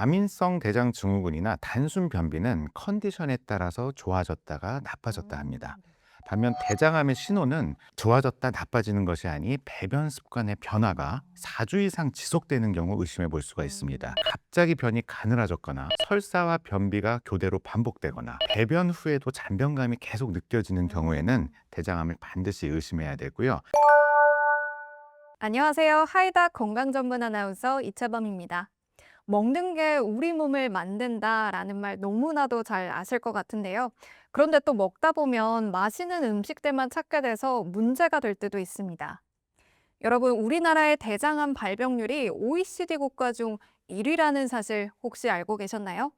과민성 대장 증후군이나 단순 변비는 컨디션에 따라서 좋아졌다가 나빠졌다 합니다. 네. 반면 대장암의 신호는 좋아졌다 나빠지는 것이 아닌 배변 습관의 변화가 4주 이상 지속되는 경우 의심해 볼 수가 있습니다. 갑자기 변이 가늘어졌거나 설사와 변비가 교대로 반복되거나 배변 후에도 잔변감이 계속 느껴지는 경우에는 대장암을 반드시 의심해야 되고요. 안녕하세요. 하이다 건강 전문 아나운서 이채범입니다. 먹는 게 우리 몸을 만든다라는 말 너무나도 잘 아실 것 같은데요. 그런데 또 먹다 보면 맛있는 음식들만 찾게 돼서 문제가 될 때도 있습니다. 여러분, 우리나라의 대장암 발병률이 OECD 국가 중 1위라는 사실 혹시 알고 계셨나요?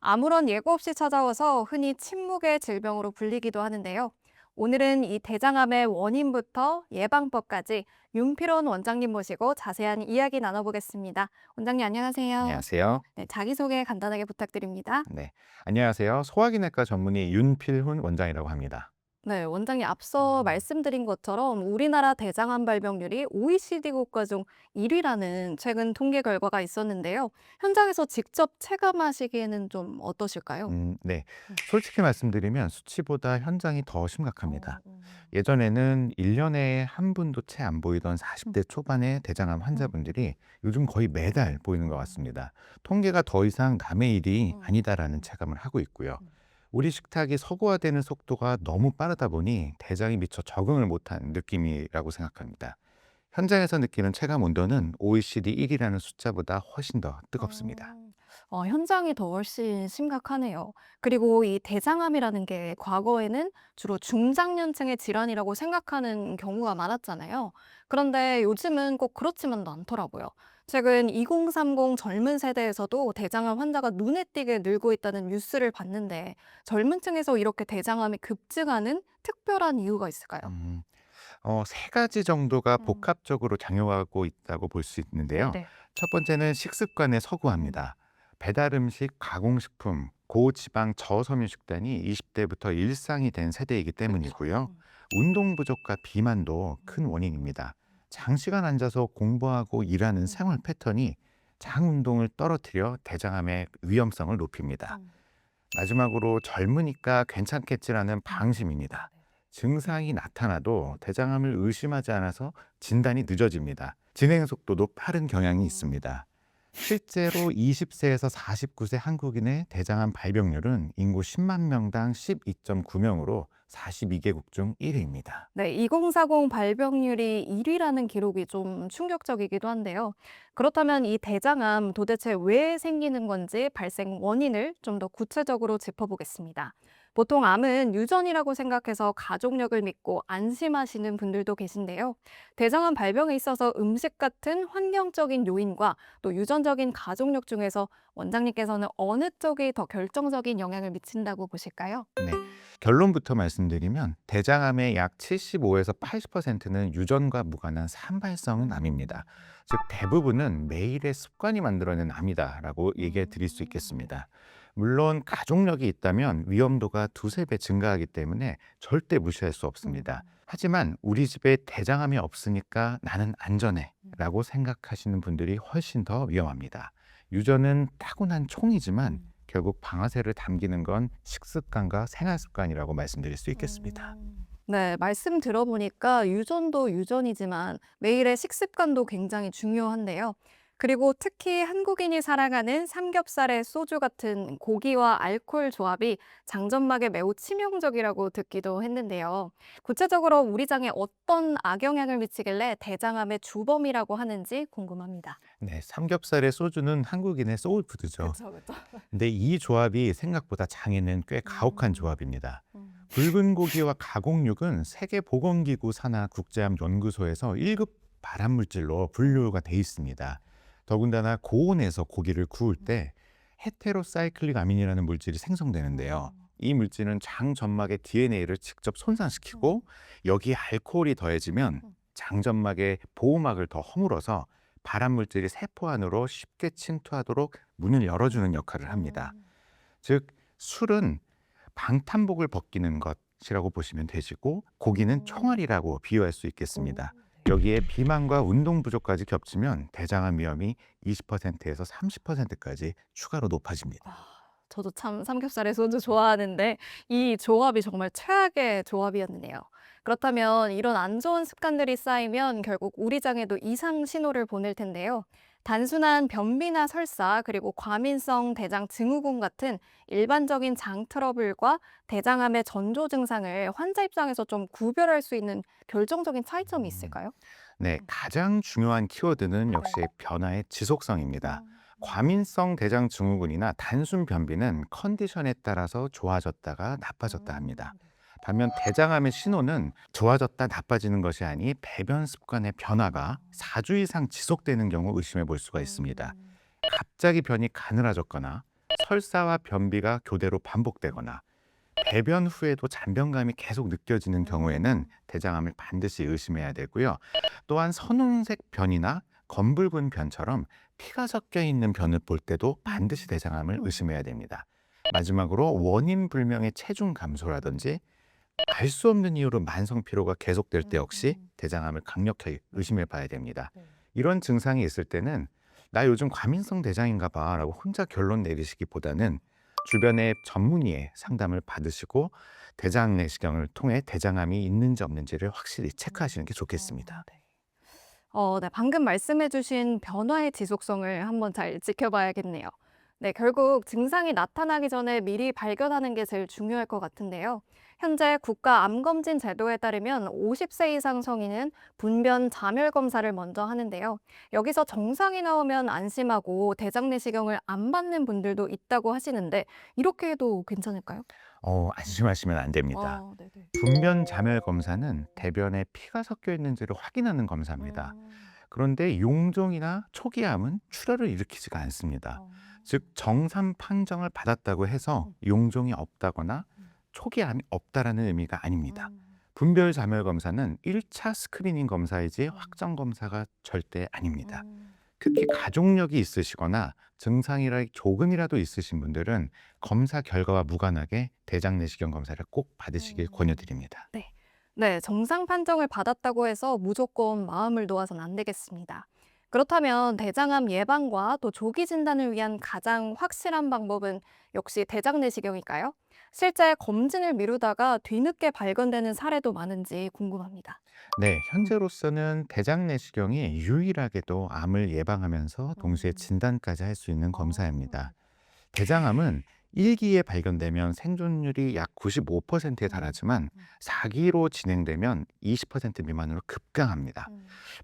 아무런 예고 없이 찾아와서 흔히 침묵의 질병으로 불리기도 하는데요. 오늘은 이 대장암의 원인부터 예방법까지 윤필원 원장님 모시고 자세한 이야기 나눠보겠습니다. 원장님 안녕하세요. 안녕하세요. 네, 자기소개 간단하게 부탁드립니다. 네, 안녕하세요. 소화기내과 전문의 윤필훈 원장이라고 합니다. 네, 원장님 앞서 말씀드린 것처럼 우리나라 대장암 발병률이 OECD 국가 중 1위라는 최근 통계 결과가 있었는데요. 현장에서 직접 체감하시기에는 좀 어떠실까요? 네. 음. 솔직히 말씀드리면 수치보다 현장이 더 어, 심각합니다. 음. 예전에는 1년에 한 분도 채 안 보이던 음, 40대 초반의 대장암 음, 환자분들이 요즘 거의 매달 보이는 것 같습니다. 통계가 더 이상 남의 일이 음, 아니다라는 체감을 하고 있고요. 음. 우리 식탁이 서구화되는 속도가 너무 빠르다 보니 대장이 미처 적응을 못한 느낌이라고 생각합니다. 현장에서 느끼는 체감 온도는 OECD 1이라는 숫자보다 훨씬 더 뜨겁습니다. 어. 현장이 더 훨씬 심각하네요. 그리고 이 대장암이라는 게 과거에는 주로 중장년층의 질환이라고 생각하는 경우가 많았잖아요. 그런데 요즘은 꼭 그렇지만도 않더라고요. 최근 2030 젊은 세대에서도 대장암 환자가 눈에 띄게 늘고 있다는 뉴스를 봤는데 젊은 층에서 이렇게 대장암이 급증하는 특별한 이유가 있을까요? 음. 세 가지 정도가 음. 복합적으로 작용하고 있다고 볼 수 있는데요. 네네. 첫 번째는 식습관의 음. 서구화입니다. 배달 음식, 가공식품, 고지방, 저섬유 식단이 20대부터 일상이 된 세대이기 그쵸. 때문이고요. 운동 부족과 비만도 큰 음. 원인입니다. 장시간 앉아서 공부하고 일하는 음. 생활 패턴이 장 운동을 떨어뜨려 대장암의 위험성을 높입니다. 음. 마지막으로 젊으니까 괜찮겠지라는 음. 방심입니다. 네네. 증상이 나타나도 대장암을 의심하지 않아서 진단이 늦어집니다. 진행 속도도 빠른 경향이 음. 있습니다. 실제로 20세에서 49세 한국인의 대장암 발병률은 인구 10만 명당 12.9명으로 42개국 중 1위입니다. 네, 2040 발병률이 1위라는 기록이 좀 충격적이기도 한데요. 그렇다면 이 대장암 도대체 왜 생기는 건지 발생 원인을 좀 더 구체적으로 짚어보겠습니다. 보통 암은 유전이라고 생각해서 가족력을 믿고 안심하시는 분들도 계신데요. 대장암 발병에 있어서 음식 같은 환경적인 요인과 또 유전적인 가족력 중에서 원장님께서는 어느 쪽이 더 결정적인 영향을 미친다고 보실까요? 네. 결론부터 말씀드리면 대장암의 약 75에서 80%는 유전과 무관한 산발성 암입니다. 즉 대부분은 매일의 습관이 만들어낸 암이다라고 얘기해 드릴 수 네. 있겠습니다. 물론 가족력이 있다면 위험도가 두세 배 증가하기 때문에 절대 무시할 수 없습니다. 음. 하지만 우리 집에 대장암이 없으니까 나는 안전해 라고 생각하시는 분들이 훨씬 더 위험합니다. 유전은 타고난 총이지만 음. 결국 방아쇠를 당기는 건 식습관과 생활 습관이라고 말씀드릴 수 있겠습니다. 네, 말씀 들어보니까 유전도 유전이지만 매일의 식습관도 굉장히 중요한데요. 그리고 특히 한국인이 살아가는 삼겹살에 소주 같은 고기와 알코올 조합이 장점막에 매우 치명적이라고 듣기도 했는데요. 구체적으로 우리 장에 어떤 악영향을 미치길래 대장암의 주범이라고 하는지 궁금합니다. 네, 삼겹살에 소주는 한국인의 소울푸드죠. 그쵸, 그쵸. 근데 이 조합이 생각보다 장에는 꽤 가혹한 음, 조합입니다. 음, 붉은 고기와 가공육은 세계보건기구 산하 국제암 연구소에서 1급 발암물질로 분류가 돼 있습니다. 더군다나 고온에서 고기를 구울 때 헤테로사이클릭 아민이라는 물질이 생성되는데요. 음, 이 물질은 장 점막의 DNA를 직접 손상시키고 음, 여기에 알코올이 더해지면 음, 장 점막의 보호막을 더 허물어서 발암 물질이 세포 안으로 쉽게 침투하도록 문을 열어주는 역할을 합니다. 음, 즉 술은 방탄복을 벗기는 것이라고 보시면 되시고 고기는 음. 총알이라고 비유할 수 오, 있겠습니다. 네. 여기에 비만과 운동 부족까지 겹치면 대장암 위험이 20%에서 30%까지 추가로 높아집니다. 저도 참 삼겹살에 소주 좋아하는데 이 조합이 정말 최악의 조합이었네요. 그렇다면 이런 안 좋은 습관들이 쌓이면 결국 우리 장에도 이상 신호를 보낼 텐데요. 단순한 변비나 설사, 그리고 과민성 대장 증후군 같은 일반적인 장 트러블과 대장암의 전조 증상을 환자 입장에서 좀 구별할 수 있는 결정적인 차이점이 음, 있을까요? 네, 가장 중요한 키워드는 역시 변화의 지속성입니다. 과민성 대장 증후군이나 단순 변비는 컨디션에 따라서 좋아졌다가 나빠졌다 합니다. 반면 대장암의 신호는 좋아졌다 나빠지는 것이 아닌 배변 습관의 변화가 4주 이상 지속되는 경우 의심해 볼 수가 있습니다. 갑자기 변이 가늘어졌거나 설사와 변비가 교대로 반복되거나 배변 후에도 잔변감이 계속 느껴지는 경우에는 대장암을 반드시 의심해야 되고요. 또한 선홍색 변이나 검붉은 변처럼 피가 섞여 있는 변을 볼 때도 반드시 대장암을 의심해야 됩니다. 마지막으로 원인 불명의 체중 감소라든지 알 수 없는 이유로 만성 피로가 계속될 때 역시 대장암을 강력히 의심해 봐야 됩니다. 이런 증상이 있을 때는 나 요즘 과민성 대장인가 봐 라고 혼자 결론 내리시기보다는 주변의 전문의의 상담을 받으시고 대장 내시경을 통해 대장암이 있는지 없는지를 확실히 체크하시는 게 좋겠습니다. 네. 방금 말씀해주신 변화의 지속성을 한번 잘 지켜봐야겠네요. 네, 결국 증상이 나타나기 전에 미리 발견하는 게 제일 중요할 것 같은데요. 현재 국가 암검진 제도에 따르면 50세 이상 성인은 분변 자멸 검사를 먼저 하는데요. 여기서 정상이 나오면 안심하고 대장 내시경을 안 받는 분들도 있다고 하시는데 이렇게 해도 괜찮을까요? 안심하시면 안 됩니다. 네네. 분변 자멸 검사는 대변에 피가 섞여 있는지를 확인하는 검사입니다. 그런데 용종이나 초기암은 출혈을 일으키지가 않습니다. 즉 정상 판정을 받았다고 해서 용종이 없다거나 초기암이 없다라는 의미가 아닙니다. 분별 자멸 검사는 1차 스크리닝 검사이지 확정 검사가 절대 아닙니다. 특히 가족력이 있으시거나 증상이라 조금이라도 있으신 분들은 검사 결과와 무관하게 대장 내시경 검사를 꼭 받으시길 권유드립니다. 네, 정상 판정을 받았다고 해서 무조건 마음을 놓아선 안 되겠습니다. 그렇다면 대장암 예방과 또 조기 진단을 위한 가장 확실한 방법은 역시 대장 내시경일까요? 실제 검진을 미루다가 뒤늦게 발견되는 사례도 많은지 궁금합니다. 네, 현재로서는 대장 내시경이 유일하게도 암을 예방하면서 동시에 진단까지 할 수 있는 검사입니다. 대장암은 1기에 발견되면 생존율이 약 95%에 달하지만 4기로 진행되면 20% 미만으로 급강합니다.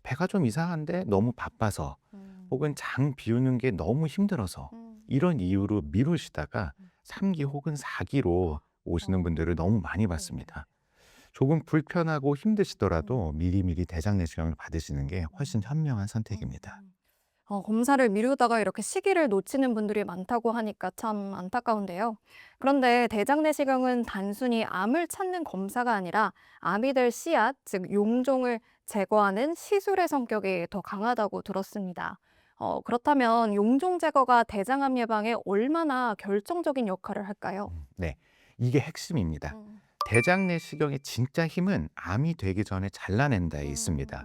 배가 좀 이상한데 너무 바빠서 혹은 장 비우는 게 너무 힘들어서 이런 이유로 미루시다가 3기 혹은 4기로 오시는 분들을 너무 많이 봤습니다. 조금 불편하고 힘드시더라도 미리미리 대장 내시경을 받으시는 게 훨씬 현명한 선택입니다. 검사를 미루다가 이렇게 시기를 놓치는 분들이 많다고 하니까 참 안타까운데요. 그런데 대장 내시경은 단순히 암을 찾는 검사가 아니라 암이 될 씨앗, 즉 용종을 제거하는 시술의 성격이 더 강하다고 들었습니다. 그렇다면 용종 제거가 대장암 예방에 얼마나 결정적인 역할을 할까요? 네, 이게 핵심입니다. 대장 내시경의 진짜 힘은 암이 되기 전에 잘라낸다에 있습니다.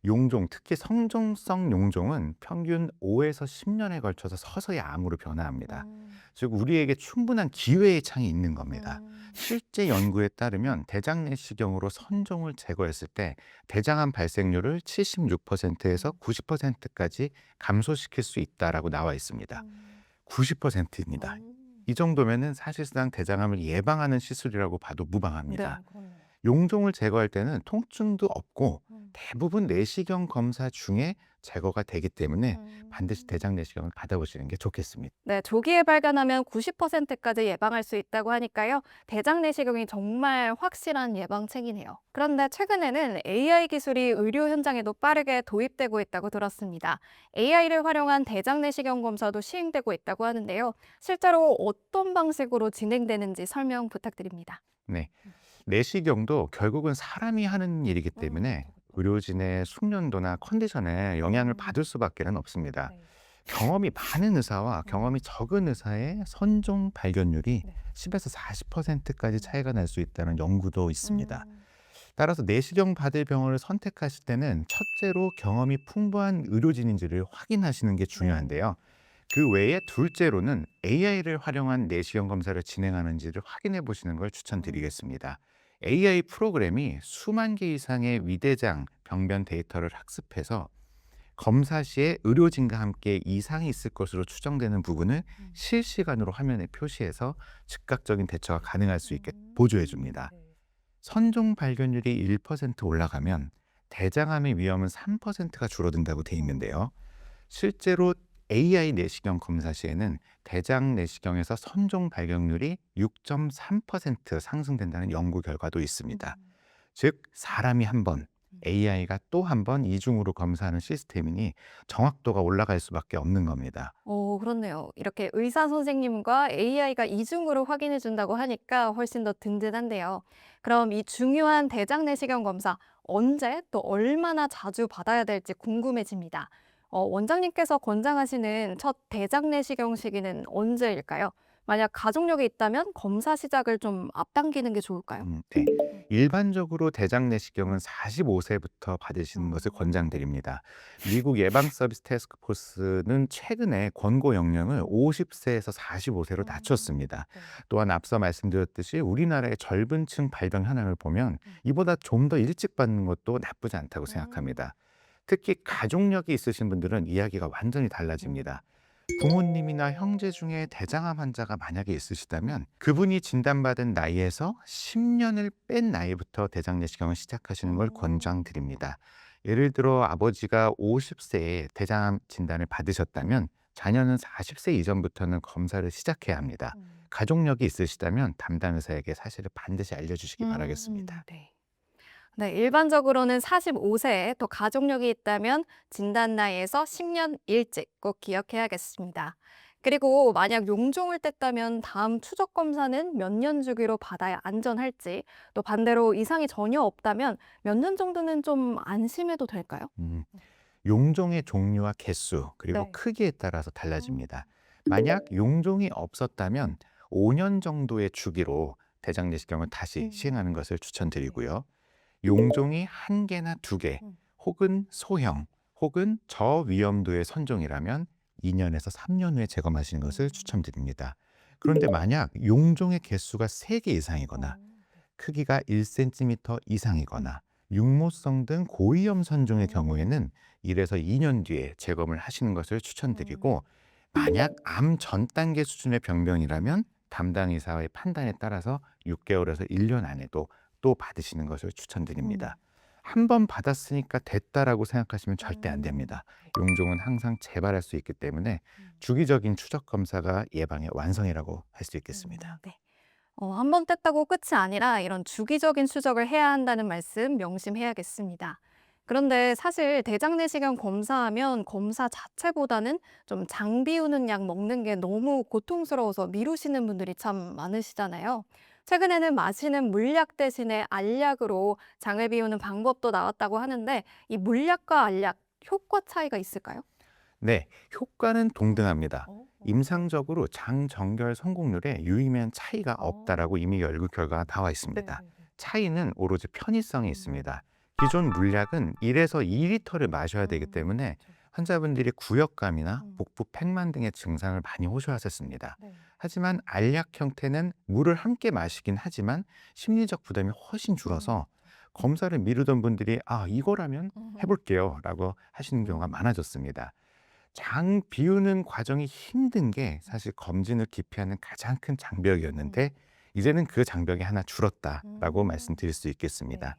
용종, 특히 성종성 용종은 평균 5에서 10년에 걸쳐서 서서히 암으로 변화합니다. 즉 우리에게 충분한 기회의 창이 있는 겁니다. 실제 연구에 따르면 대장 내시경으로 선종을 제거했을 때 대장암 발생률을 76%에서 90%까지 감소시킬 수 있다라고 나와 있습니다. 90%입니다. 이 정도면은 사실상 대장암을 예방하는 시술이라고 봐도 무방합니다. 용종을 제거할 때는 통증도 없고 대부분 내시경 검사 중에 제거가 되기 때문에 반드시 대장 내시경을 받아보시는 게 좋겠습니다. 네, 조기에 발견하면 90%까지 예방할 수 있다고 하니까요. 대장 내시경이 정말 확실한 예방책이네요. 그런데 최근에는 AI 기술이 의료 현장에도 빠르게 도입되고 있다고 들었습니다. AI를 활용한 대장 내시경 검사도 시행되고 있다고 하는데요. 실제로 어떤 방식으로 진행되는지 설명 부탁드립니다. 네, 내시경도 결국은 사람이 하는 일이기 때문에 의료진의 숙련도나 컨디션에 영향을 받을 수밖에는 없습니다. 경험이 많은 의사와 경험이 적은 의사의 선종 발견율이 10에서 40%까지 차이가 날 수 있다는 연구도 있습니다. 따라서 내시경 받을 병원을 선택하실 때는 첫째로 경험이 풍부한 의료진인지를 확인하시는 게 중요한데요. 그 외에 둘째로는 AI를 활용한 내시경 검사를 진행하는지를 확인해 보시는 걸 추천드리겠습니다. AI 프로그램이 수만 개 이상의 위대장 병변 데이터를 학습해서 검사 시에 의료진과 함께 이상이 있을 것으로 추정되는 부분을 실시간으로 화면에 표시해서 즉각적인 대처가 가능할 수 있게 보조해 줍니다. 선종 발견율이 1% 올라가면 대장암의 위험은 3%가 줄어든다고 돼 있는데요. 실제로 AI 내시경 검사 시에는 대장 내시경에서 선종 발견율이 6.3% 상승된다는 연구 결과도 있습니다. 즉 사람이 한 번, AI가 또 한 번 이중으로 검사하는 시스템이니 정확도가 올라갈 수밖에 없는 겁니다. 그렇네요. 이렇게 의사 선생님과 AI가 이중으로 확인해 준다고 하니까 훨씬 더 든든한데요. 그럼 이 중요한 대장 내시경 검사 언제 또 얼마나 자주 받아야 될지 궁금해집니다. 원장님께서 권장하시는 첫 대장 내시경 시기는 언제일까요? 만약 가족력이 있다면 검사 시작을 좀 앞당기는 게 좋을까요? 네. 일반적으로 대장 내시경은 45세부터 받으시는 것을 권장드립니다. 미국 예방 서비스 태스크 포스는 최근에 권고 연령을 50세에서 45세로 낮췄습니다. 또한 앞서 말씀드렸듯이 우리나라의 젊은 층 발병 현황을 보면 이보다 좀 더 일찍 받는 것도 나쁘지 않다고 생각합니다. 특히 가족력이 있으신 분들은 이야기가 완전히 달라집니다. 부모님이나 형제 중에 대장암 환자가 만약에 있으시다면 그분이 진단받은 나이에서 10년을 뺀 나이부터 대장 내시경을 시작하시는 걸 권장드립니다. 예를 들어 아버지가 50세에 대장암 진단을 받으셨다면 자녀는 40세 이전부터는 검사를 시작해야 합니다. 가족력이 있으시다면 담당 의사에게 사실을 반드시 알려주시기 바라겠습니다. 네. 네, 일반적으로는 45세에 또 가족력이 있다면 진단 나이에서 10년 일찍 꼭 기억해야겠습니다. 그리고 만약 용종을 뗐다면 다음 추적 검사는 몇 년 주기로 받아야 안전할지, 또 반대로 이상이 전혀 없다면 몇 년 정도는 좀 안심해도 될까요? 음, 용종의 종류와 개수 그리고 네. 크기에 따라서 달라집니다. 만약 용종이 없었다면 5년 정도의 주기로 대장 내시경을 다시 시행하는 것을 추천드리고요. 용종이 한 개나 두 개, 혹은 소형, 혹은 저위험도의 선종이라면 2년에서 3년 후에 재검하시는 것을 추천드립니다. 그런데 만약 용종의 개수가 3개 이상이거나 크기가 1cm 이상이거나 육모성 등 고위험 선종의 경우에는 1에서 2년 뒤에 재검을 하시는 것을 추천드리고 만약 암 전 단계 수준의 병변이라면 담당 의사의 판단에 따라서 6개월에서 1년 안에도 또 받으시는 것을 추천드립니다. 한 번 받았으니까 됐다라고 생각하시면 절대 안 됩니다. 용종은 항상 재발할 수 있기 때문에 주기적인 추적 검사가 예방의 완성이라고 할 수 있겠습니다. 네. 한 번 뗐다고 끝이 아니라 이런 주기적인 추적을 해야 한다는 말씀 명심해야겠습니다. 그런데 사실 대장 내시경 검사하면 검사 자체보다는 좀 장 비우는 약 먹는 게 너무 고통스러워서 미루시는 분들이 참 많으시잖아요. 최근에는 마시는 물약 대신에 알약으로 장을 비우는 방법도 나왔다고 하는데 이 물약과 알약 효과 차이가 있을까요? 네, 효과는 동등합니다. 어. 임상적으로 장 정결 성공률에 유의미한 차이가 없다라고 이미 연구 결과가 나와 있습니다. 차이는 오로지 편의성에 있습니다. 기존 물약은 1에서 2리터를 마셔야 되기 때문에 환자분들이 구역감이나 복부 팽만 등의 증상을 많이 호소하셨습니다. 하지만 알약 형태는 물을 함께 마시긴 하지만 심리적 부담이 훨씬 줄어서 검사를 미루던 분들이 이거라면 해볼게요 라고 하시는 경우가 많아졌습니다. 장 비우는 과정이 힘든 게 사실 검진을 기피하는 가장 큰 장벽이었는데 이제는 그 장벽이 하나 줄었다라고 말씀드릴 수 있겠습니다.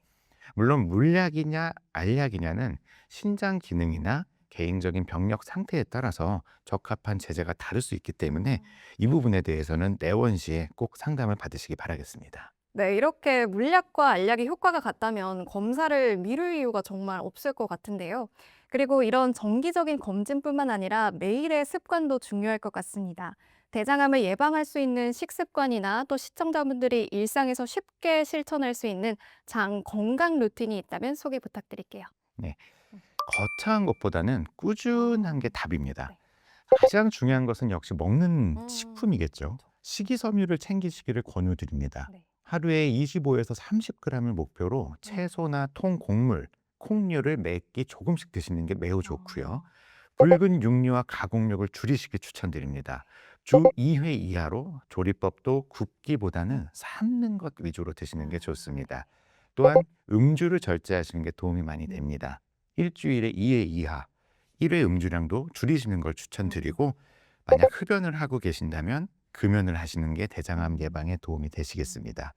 물론 물약이냐 알약이냐는 신장 기능이나 개인적인 병력 상태에 따라서 적합한 제재가 다를 수 있기 때문에 이 부분에 대해서는 내원 시에 꼭 상담을 받으시기 바라겠습니다. 네, 이렇게 물약과 알약이 효과가 같다면 검사를 미룰 이유가 정말 없을 것 같은데요. 그리고 이런 정기적인 검진뿐만 아니라 매일의 습관도 중요할 것 같습니다. 대장암을 예방할 수 있는 식습관이나 또 시청자분들이 일상에서 쉽게 실천할 수 있는 장 건강 루틴이 있다면 소개 부탁드릴게요. 네, 거창한 것보다는 꾸준한 게 답입니다. 네. 가장 중요한 것은 역시 먹는 음, 식품이겠죠. 식이섬유를 챙기시기를 권유드립니다. 네. 하루에 25에서 30g을 목표로 채소나 통곡물, 콩류를 매 끼 조금씩 드시는 게 매우 좋고요. 붉은 육류와 가공육을 줄이시기 추천드립니다. 주 2회 이하로 조리법도 굽기보다는 삶는 것 위주로 드시는 게 좋습니다. 또한 음주를 절제하시는 게 도움이 많이 됩니다. 일주일에 2회 이하, 1회 음주량도 줄이시는 걸 추천드리고 만약 흡연을 하고 계신다면 금연을 하시는 게 대장암 예방에 도움이 되시겠습니다.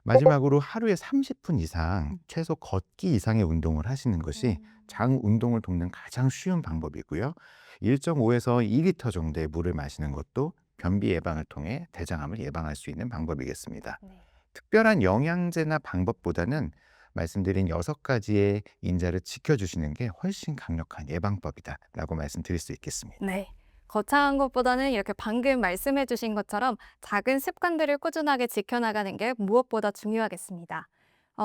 마지막으로 하루에 30분 이상 최소 걷기 이상의 운동을 하시는 것이 장 운동을 돕는 가장 쉬운 방법이고요. 1.5에서 2리터 정도의 물을 마시는 것도 변비 예방을 통해 대장암을 예방할 수 있는 방법이겠습니다. 네. 특별한 영양제나 방법보다는 말씀드린 6가지의 인자를 지켜주시는 게 훨씬 강력한 예방법이다라고 말씀드릴 수 있겠습니다. 네. 거창한 것보다는 이렇게 방금 말씀해 주신 것처럼 작은 습관들을 꾸준하게 지켜나가는 게 무엇보다 중요하겠습니다.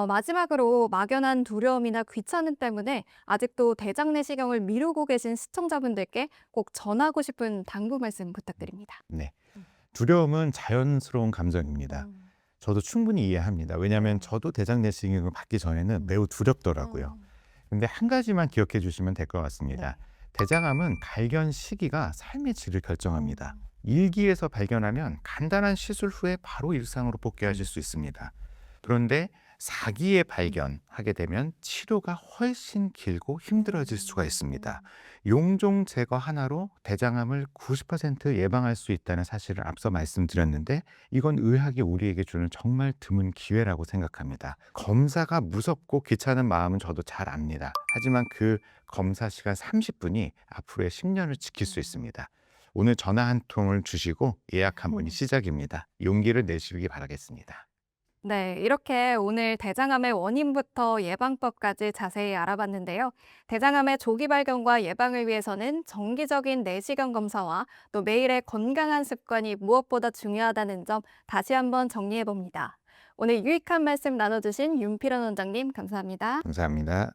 마지막으로 막연한 두려움이나 귀찮음 때문에 아직도 대장 내시경을 미루고 계신 시청자분들께 꼭 전하고 싶은 당부 말씀 부탁드립니다. 네. 두려움은 자연스러운 감정입니다. 저도 충분히 이해합니다. 왜냐하면 저도 대장 내시경을 받기 전에는 매우 두렵더라고요. 근데 한 가지만 기억해 주시면 될 것 같습니다. 대장암은 발견 시기가 삶의 질을 결정합니다. 1기에서 발견하면 간단한 시술 후에 바로 일상으로 복귀하실 수 있습니다. 그런데 4기에 발견하게 되면 치료가 훨씬 길고 힘들어질 수가 있습니다. 용종 제거 하나로 대장암을 90% 예방할 수 있다는 사실을 앞서 말씀드렸는데 이건 의학이 우리에게 주는 정말 드문 기회라고 생각합니다. 검사가 무섭고 귀찮은 마음은 저도 잘 압니다. 하지만 그 검사 시간 30분이 앞으로의 10년을 지킬 수 있습니다. 오늘 전화 한 통을 주시고 예약 한 번이 시작입니다. 용기를 내시기 바라겠습니다. 네, 이렇게 오늘 대장암의 원인부터 예방법까지 자세히 알아봤는데요. 대장암의 조기 발견과 예방을 위해서는 정기적인 내시경 검사와 또 매일의 건강한 습관이 무엇보다 중요하다는 점 다시 한번 정리해 봅니다. 오늘 유익한 말씀 나눠주신 윤필원 원장님 감사합니다. 감사합니다.